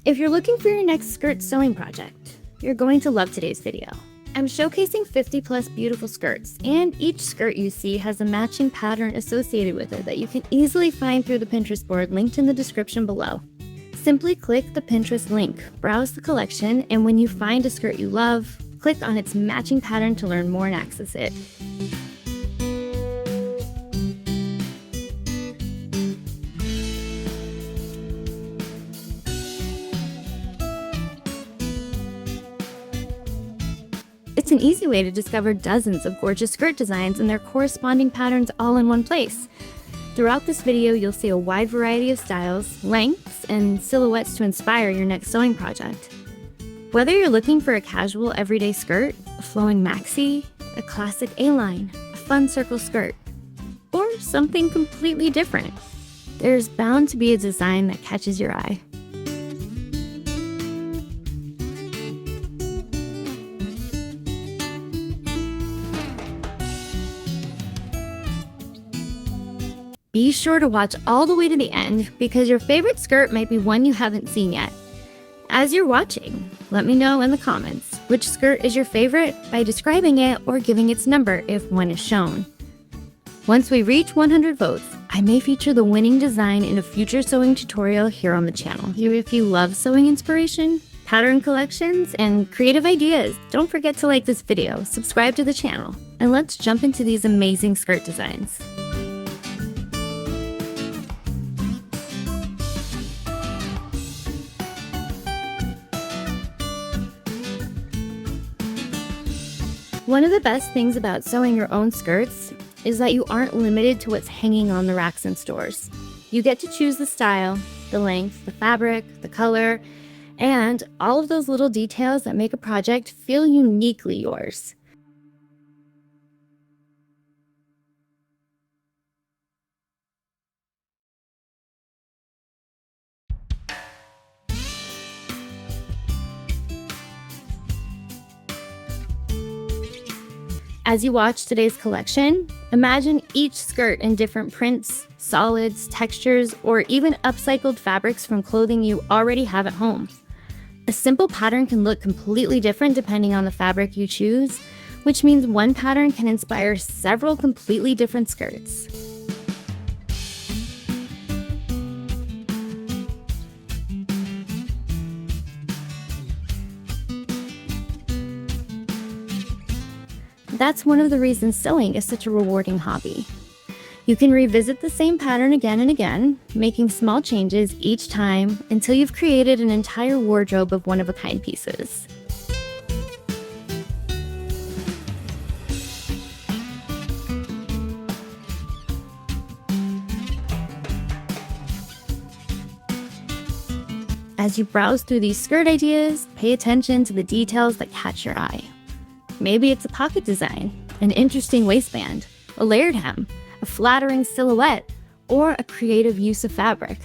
If you're looking for your next skirt sewing project, you're going to love today's video. I'm showcasing 50 plus beautiful skirts, and each skirt you see has a matching pattern associated with it that you can easily find through the Pinterest board linked in the description below. Simply click the Pinterest link, browse the collection, and when you find a skirt you love, click on its matching pattern to learn more and access it. It's an easy way to discover dozens of gorgeous skirt designs and their corresponding patterns all in one place. Throughout this video, you'll see a wide variety of styles, lengths, and silhouettes to inspire your next sewing project. Whether you're looking for a casual everyday skirt, a flowing maxi, a classic A-line, a fun circle skirt, or something completely different, there's bound to be a design that catches your eye. Be sure to watch all the way to the end because your favorite skirt might be one you haven't seen yet. As you're watching, let me know in the comments which skirt is your favorite by describing it or giving its number if one is shown. Once we reach 100 votes, I may feature the winning design in a future sewing tutorial here on the channel. If you love sewing inspiration, pattern collections, and creative ideas, don't forget to like this video, subscribe to the channel, and let's jump into these amazing skirt designs. One of the best things about sewing your own skirts is that you aren't limited to what's hanging on the racks in stores. You get to choose the style, the length, the fabric, the color, and all of those little details that make a project feel uniquely yours. As you watch today's collection, imagine each skirt in different prints, solids, textures, or even upcycled fabrics from clothing you already have at home. A simple pattern can look completely different depending on the fabric you choose, which means one pattern can inspire several completely different skirts. That's one of the reasons sewing is such a rewarding hobby. You can revisit the same pattern again and again, making small changes each time until you've created an entire wardrobe of one-of-a-kind pieces. As you browse through these skirt ideas, pay attention to the details that catch your eye. Maybe it's a pocket design, an interesting waistband, a layered hem, a flattering silhouette, or a creative use of fabric.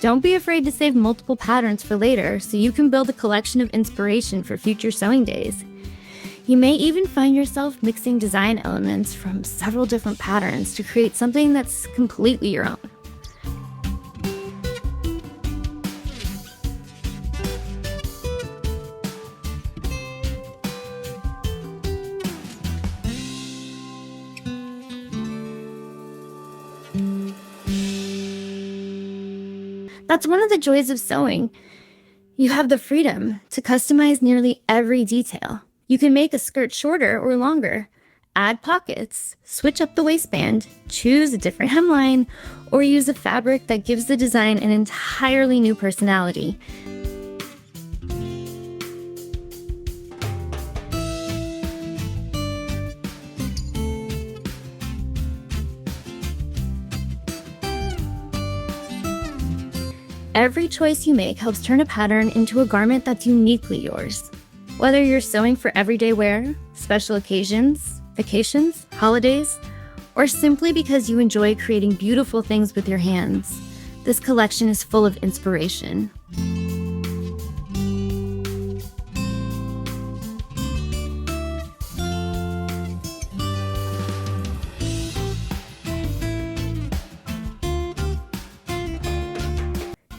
Don't be afraid to save multiple patterns for later so you can build a collection of inspiration for future sewing days. You may even find yourself mixing design elements from several different patterns to create something that's completely your own. That's one of the joys of sewing. You have the freedom to customize nearly every detail. You can make a skirt shorter or longer, add pockets, switch up the waistband, choose a different hemline, or use a fabric that gives the design an entirely new personality. Every choice you make helps turn a pattern into a garment that's uniquely yours. Whether you're sewing for everyday wear, special occasions, vacations, holidays, or simply because you enjoy creating beautiful things with your hands, this collection is full of inspiration.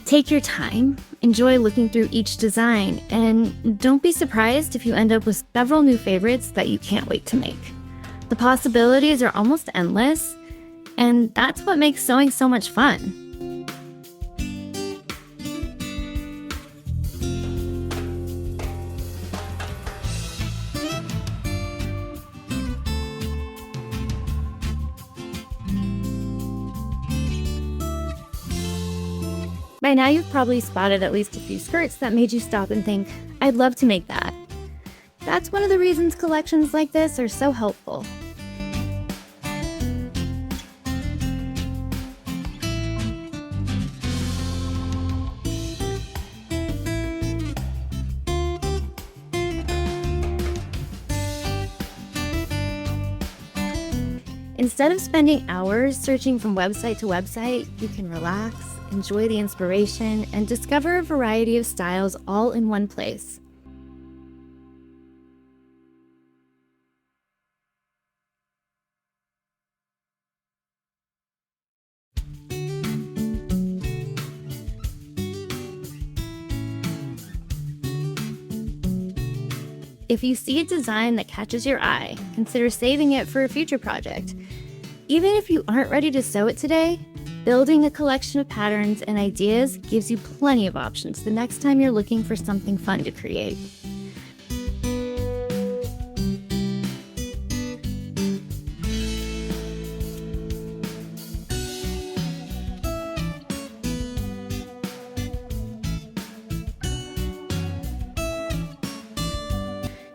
Take your time, enjoy looking through each design, and don't be surprised if you end up with several new favorites that you can't wait to make. The possibilities are almost endless, and that's what makes sewing so much fun. By now you've probably spotted at least a few skirts that made you stop and think, I'd love to make that. That's one of the reasons collections like this are so helpful. Instead of spending hours searching from website to website, you can relax, enjoy the inspiration, and discover a variety of styles all in one place. If you see a design that catches your eye, consider saving it for a future project. Even if you aren't ready to sew it today, building a collection of patterns and ideas gives you plenty of options the next time you're looking for something fun to create.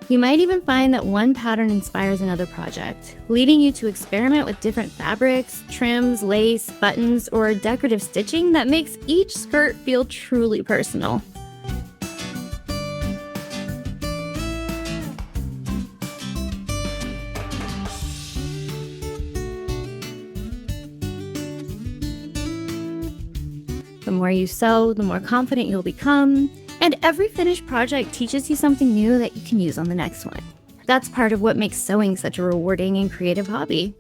You might even find that one pattern inspires another project, leading you to experiment with different fabrics, trims, lace, buttons, or decorative stitching that makes each skirt feel truly personal. The more you sew, the more confident you'll become. And every finished project teaches you something new that you can use on the next one. That's part of what makes sewing such a rewarding and creative hobby.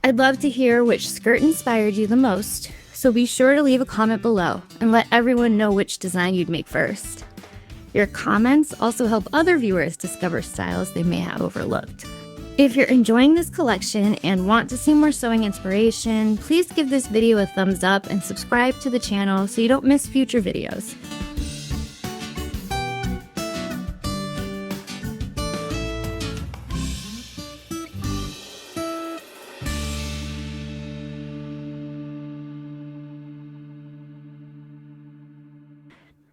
I'd love to hear which skirt inspired you the most. So be sure to leave a comment below and let everyone know which design you'd make first. Your comments also help other viewers discover styles they may have overlooked. If you're enjoying this collection and want to see more sewing inspiration, please give this video a thumbs up and subscribe to the channel so you don't miss future videos.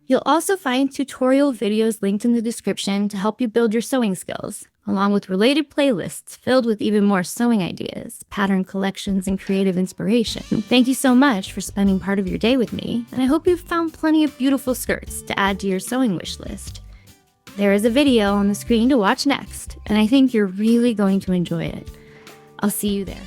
You'll also find tutorial videos linked in the description to help you build your sewing skills, along with related playlists filled with even more sewing ideas, pattern collections, and creative inspiration. Thank you so much for spending part of your day with me, and I hope you've found plenty of beautiful skirts to add to your sewing wish list. There is a video on the screen to watch next, and I think you're really going to enjoy it. I'll see you there.